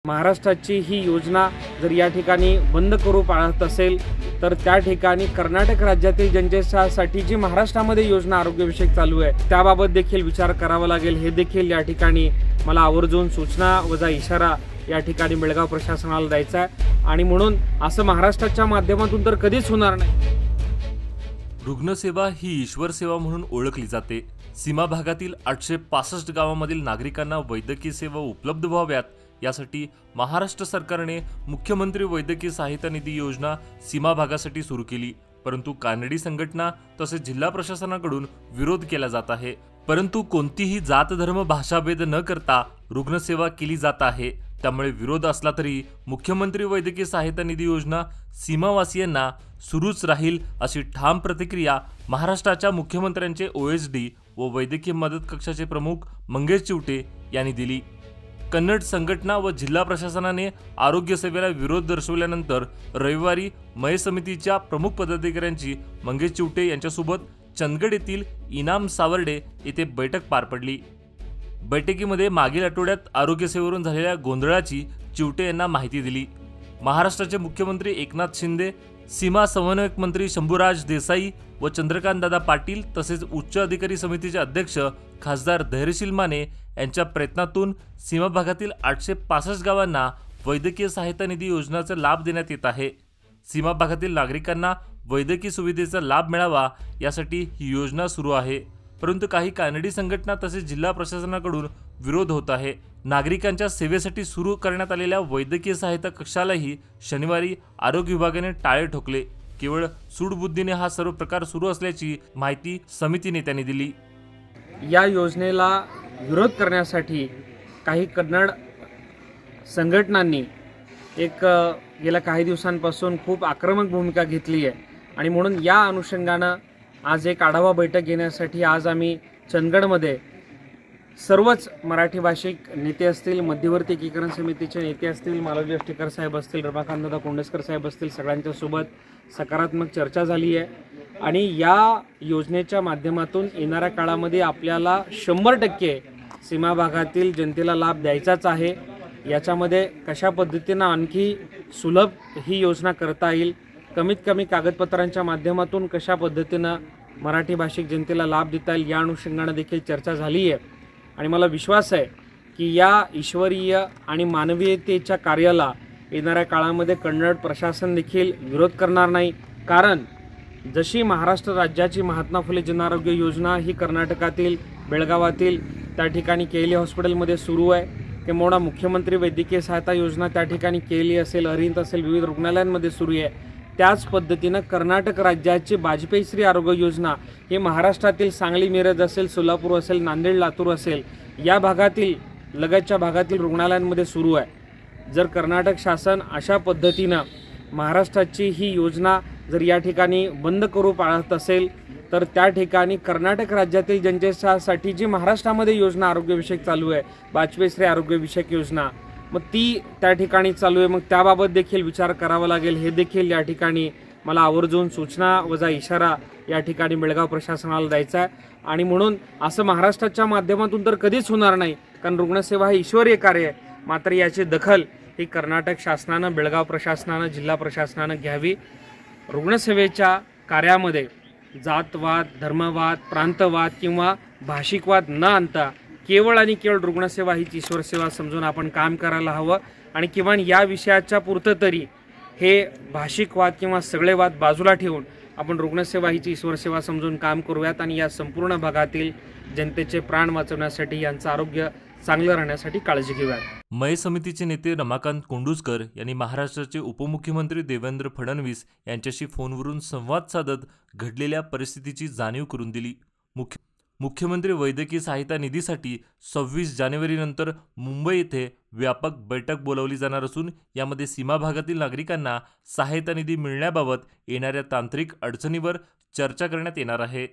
महाराष्ट्राची ही योजना जर या ठिकाणी बंद करू पाहत असेल तर त्या ठिकाणी कर्नाटक राज्यातील जनतेसाठी जी महाराष्ट्रामध्ये योजना आरोग्यविषयक चालू आहे त्याबाबत देखील विचार करावा लागेल। हे देखील या ठिकाणी मला आवर्जून सूचना वजा इशारा या ठिकाणी बेळगाव प्रशासनाला द्यायचा आहे आणि म्हणून असं महाराष्ट्राच्या माध्यमातून तर कधीच होणार नाही। रुग्णसेवा ही ईश्वर सेवा म्हणून ओळखली जाते। सीमा भागातील 865 गावांमधील नागरिकांना वैद्यकीय सेवा उपलब्ध व्हाव्यात यासाठी महाराष्ट्र सरकारने मुख्यमंत्री वैद्यकीय सहायता निधी योजना सीमा भागासाठी सुरू केली, परंतु कानडी संघटना तसेच जिल्हा प्रशासनाकडून विरोध केला जात आहे। परंतु कोणतीही जात धर्म भाषाभेद न करता रुग्णसेवा केली जात आहे, त्यामुळे विरोध असला तरी मुख्यमंत्री वैद्यकीय सहायता निधी योजना सीमावासियांना सुरूच राहील अशी ठाम प्रतिक्रिया महाराष्ट्राच्या मुख्यमंत्र्यांचे ओएसडी व वैद्यकीय मदत कक्षाचे प्रमुख मंगेश चिवटे यांनी दिली। कन्नड संघटना व जिल्हा प्रशासनाने आरोग्य सेवेला विरोध दर्शवल्यानंतर रविवारी मय समितीच्या प्रमुख पदाधिकाऱ्यांची मंगेश चिवटे यांच्यासोबत चंदगड येथील इनाम सावर्डे येथे बैठक पार पडली। बैठकीमध्ये मागील आठवड्यात आरोग्य सेवेवरून झालेल्या गोंधळाची चिवटे यांना माहिती दिली। महाराष्ट्राचे मुख्यमंत्री एकनाथ शिंदे, सीमा समन्वयक मंत्री शंभूराज देसाई व चंद्रकांत दादा पाटील तसेच उच्च अधिकारी समितीचे अध्यक्ष खासदार धैर्यशील माने यांच्या प्रयत्नातून सीमा भागातील 865 गावांना वैद्यकीय सहायता निधी योजनेचा लाभ देण्यात येत आहे। सीमा भागातील नागरिकांना वैद्यकीय सुविधेचा लाभ मिळावा यासाठी ही योजना सुरू आहे, परंतु काही कानडी संघटना तसेच जिल्हा प्रशासनाकडून विरोध होत आहे। नागरिकांच्या सेवेसाठी सुरू करण्यात आलेल्या वैद्यकीय सहायता कक्षालाही शनिवारी आरोग्य विभागाने टाळे ठोकले। केवळ सूडबुद्धीने हा सर्व प्रकार सुरू असल्याची माहिती समिती नेत्यांनी दिली। या योजनेला विरोध करण्यासाठी काही कन्नड संघटनांनी गेल्या काही दिवसांपासून खूप आक्रमक भूमिका घेतली आहे आणि म्हणून या अनुषंगाने आज एक आढावा बैठक घेण्यासाठी आज आम्ही चंदगडमध्ये सर्वच मराठी भाषिक नेते असतील, मध्यवर्ती एकीकरण समितीचे नेते असतील, मालवजी अष्टेकर साहेब असतील, रमाकांतदादा कोंडेस्कर साहेब असतील, सगळ्यांच्या सोबत सकारात्मक चर्चा झाली आहे आणि या योजनेच्या माध्यमातून येणाऱ्या काळामध्ये आपल्याला 100% सीमा भागातील जनतेला लाभ द्यायचाच आहे। याच्यामध्ये कशा पद्धतीने आणखी सुलभ ही योजना करता येईल, कमीत कमी कागदपत्रांच्या माध्यमातून कशा पद्धतीने मराठी भाषिक जनतेला लाभ देता येईल या अनुषंगाने देखील चर्चा झाली आहे आणि मला विश्वास आहे की या ईश्वरीय आणि मानवीयतेच्या कार्याला येणाऱ्या काळामध्ये कन्नड प्रशासन देखील विरोध करणार नाही। कारण जशी महाराष्ट्र राज्याची महात्मा फुले जनआरोग्य योजना ही कर्नाटकातील बेळगावातील त्या ठिकाणी केएलई हॉस्पिटलमध्ये सुरू आहे, किंवा मुख्यमंत्री वैद्यकीय सहायता योजना त्या ठिकाणी केएलई असेल, अरिहंत असेल, विविध रुग्णालयांमध्ये सुरू आहे, त्याच पद्धतीने कर्नाटक राज्याची वाजपेयी श्री आरोग्य योजना ही महाराष्ट्रातील सांगली, मिरज असेल, सोलापूर असेल, नांदेड, लातूर असेल या भागातील लगतच्या भागातील रुग्णालयांमध्ये सुरू आहे। जर कर्नाटक शासन अशा पद्धतीने महाराष्ट्राची ही योजना जर या ठिकाणी बंद करू पाहत असेल तर त्या ठिकाणी कर्नाटक राज्यातील जनतेसाठी जी महाराष्ट्रामध्ये योजना आरोग्यविषयक चालू आहे वाजपेयी श्री आरोग्यविषयक योजना मग ती त्या ठिकाणी चालू आहे, मग त्याबाबत देखील विचार करावा लागेल। हे देखील या ठिकाणी मला आवर्जून सूचना वजा इशारा या ठिकाणी बेळगाव प्रशासनाला द्यायचा आहे आणि म्हणून असं महाराष्ट्राच्या माध्यमातून तर कधीच होणार नाही, कारण रुग्णसेवा हे ईश्वरीय कार्य आहे। मात्र याची दखल ही कर्नाटक शासनानं, बेळगाव प्रशासनानं, जिल्हा प्रशासनानं घ्यावी। रुग्णसेवेच्या कार्यामध्ये जातवाद, धर्मवाद, प्रांतवाद किंवा भाषिकवाद न आणता केवळ आणि केवळ रुग्णसेवा हीच ईश्वर सेवा समजून आपण काम करायला हवं आणि किमान या विषयाच्या पुरतं तरी हे भाषिकवाद किंवा सगळे वाद बाजूला ठेवून आपण रुग्णसेवा हीच ईश्वर सेवा समजून काम करूयात आणि या संपूर्ण भागातील जनतेचे प्राण वाचवण्यासाठी, यांचं आरोग्य चांगलं राहण्यासाठी काळजी घेऊयात। मय समितीचे नेते रमाकांत कोंडुस्कर यांनी महाराष्ट्राचे उपमुख्यमंत्री देवेंद्र फडणवीस यांच्याशी फोनवरून संवाद साधत घडलेल्या परिस्थितीची जाणीव करून दिली। मुख्यमंत्री वैद्यकीय सहायता निधीसाठी 26 जानेवारीनंतर मुंबई येथे व्यापक बैठक बोलावली जाणार असून यामध्ये सीमा भागातील नागरिकांना सहायता निधी मिळण्याबाबत येणाऱ्या तांत्रिक अडचणीवर चर्चा करण्यात येणार आहे।